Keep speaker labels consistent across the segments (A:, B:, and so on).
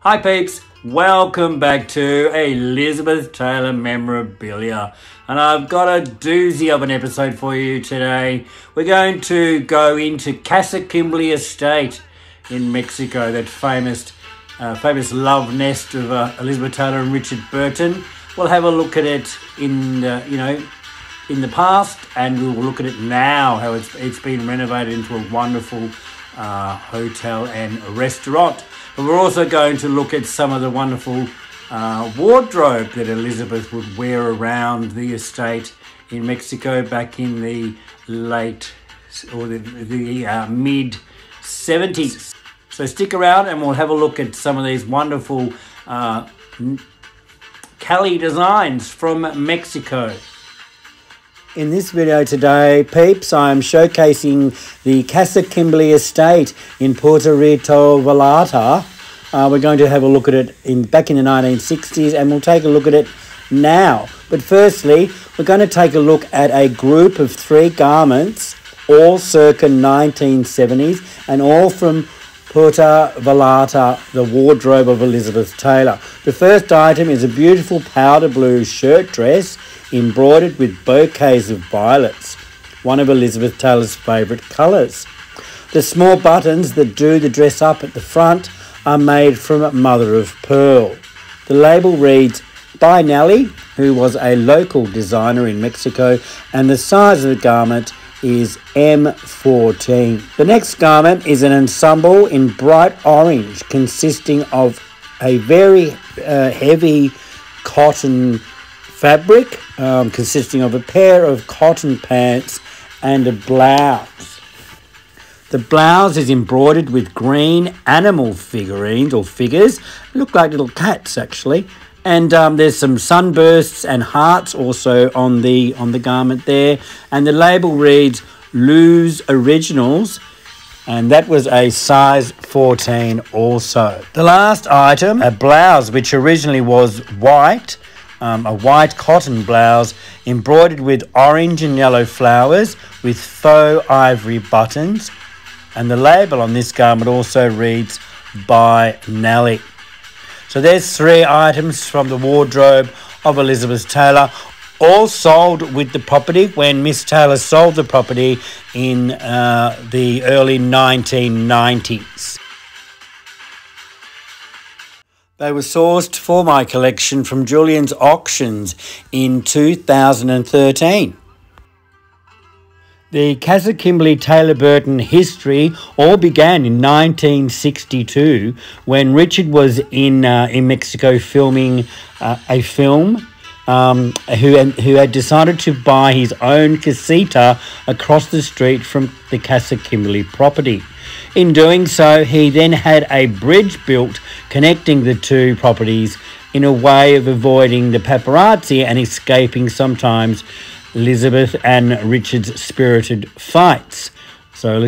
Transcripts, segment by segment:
A: Hi peeps, welcome back to Elizabeth Taylor Memorabilia, and I've got a doozy of an episode for you today. We're going to go into Casa Kimberly Estate in Mexico, that famous love nest of Elizabeth Taylor and Richard Burton. We'll have a look at it in the past, and we will look at it now, how it's been renovated into a wonderful hotel and restaurant. But we're also going to look at some of the wonderful wardrobe that Elizabeth would wear around the estate in Mexico back in the late or the mid 70s. So stick around and we'll have a look at some of these wonderful Cali designs from Mexico. In this video today, peeps, I'm showcasing the Casa Kimberly Estate in Puerto Vallarta. We're going to have a look at it back in the 1960s, and we'll take a look at it now. But firstly, we're going to take a look at a group of 3 garments, all circa 1970s, and all from Puerto Vallarta, the wardrobe of Elizabeth Taylor. The first item is a beautiful powder blue shirt dress embroidered with bouquets of violets, one of Elizabeth Taylor's favourite colours. The small buttons that do the dress up at the front are made from mother of pearl. The label reads by Nelly, who was a local designer in Mexico, and the size of the garment is M14. The next garment is an ensemble in bright orange consisting of a very heavy cotton fabric, consisting of a pair of cotton pants and a blouse. The blouse is embroidered with green animal figurines or figures, look like little cats actually, and there's some sunbursts and hearts also on the garment there, and the label reads Lose Originals, and that was a size 14 also. The last item, a blouse which originally was white, a white cotton blouse embroidered with orange and yellow flowers with faux ivory buttons, and the label on this garment also reads by Nelly. So there's 3 items from the wardrobe of Elizabeth Taylor, all sold with the property when Miss Taylor sold the property in the early 1990s. They were sourced for my collection from Julian's Auctions in 2013. The Casa Kimberly Taylor Burton history all began in 1962 when Richard was in Mexico filming a film, who had decided to buy his own casita across the street from the Casa Kimberly property. In doing so, he then had a bridge built connecting the 2 properties in a way of avoiding the paparazzi and escaping sometimes Elizabeth and Richard's spirited fights. So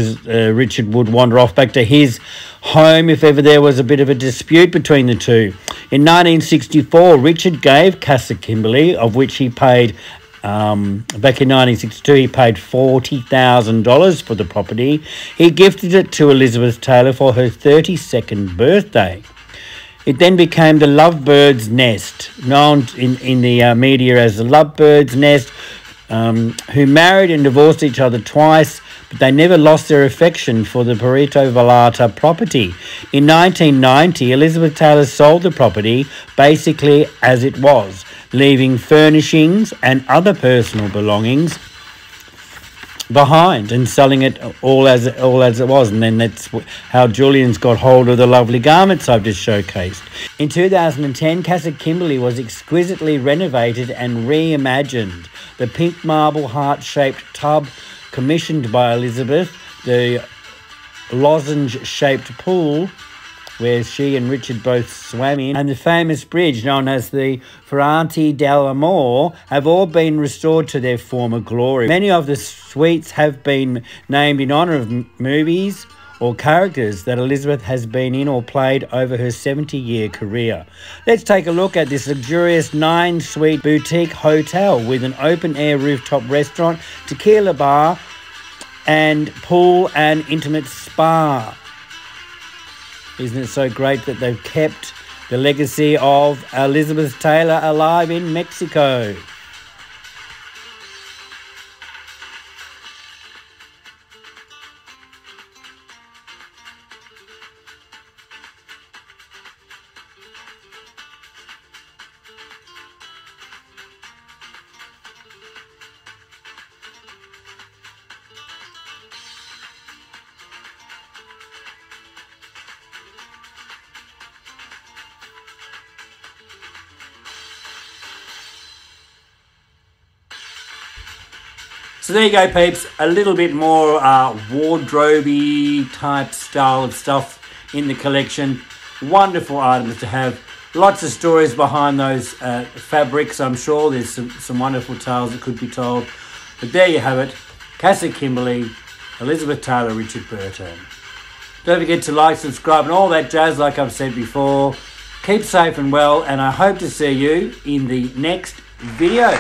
A: Richard would wander off back to his home if ever there was a bit of a dispute between the 2. In 1964, Richard gave Casa Kimberly, of which he paid, back in 1962, he paid $40,000 for the property. He gifted it to Elizabeth Taylor for her 32nd birthday. It then became the Lovebird's Nest, known in the media as the Lovebird's Nest, who married and divorced each other twice, but they never lost their affection for the Puerto Vallarta property. In 1990, Elizabeth Taylor sold the property basically as it was, leaving furnishings and other personal belongings behind and selling it all as it was. And then that's how Julian's got hold of the lovely garments I've just showcased. In 2010, Casa Kimberly was exquisitely renovated and reimagined. The pink marble heart-shaped tub commissioned by Elizabeth, the lozenge-shaped pool where she and Richard both swam in, and the famous bridge known as the Fuente del Amor have all been restored to their former glory. Many of the suites have been named in honour of movies or characters that Elizabeth has been in or played over her 70-year career. Let's take a look at this luxurious 9-suite boutique hotel with an open-air rooftop restaurant, tequila bar, and pool and intimate spa. Isn't it so great that they've kept the legacy of Elizabeth Taylor alive in Mexico. So there you go, peeps. A little bit more wardrobe-y type style of stuff in the collection. Wonderful items to have. Lots of stories behind those fabrics, I'm sure. There's some wonderful tales that could be told. But there you have it. Casa Kimberly, Elizabeth Taylor, Richard Burton. Don't forget to like, subscribe, and all that jazz like I've said before. Keep safe and well, and I hope to see you in the next video.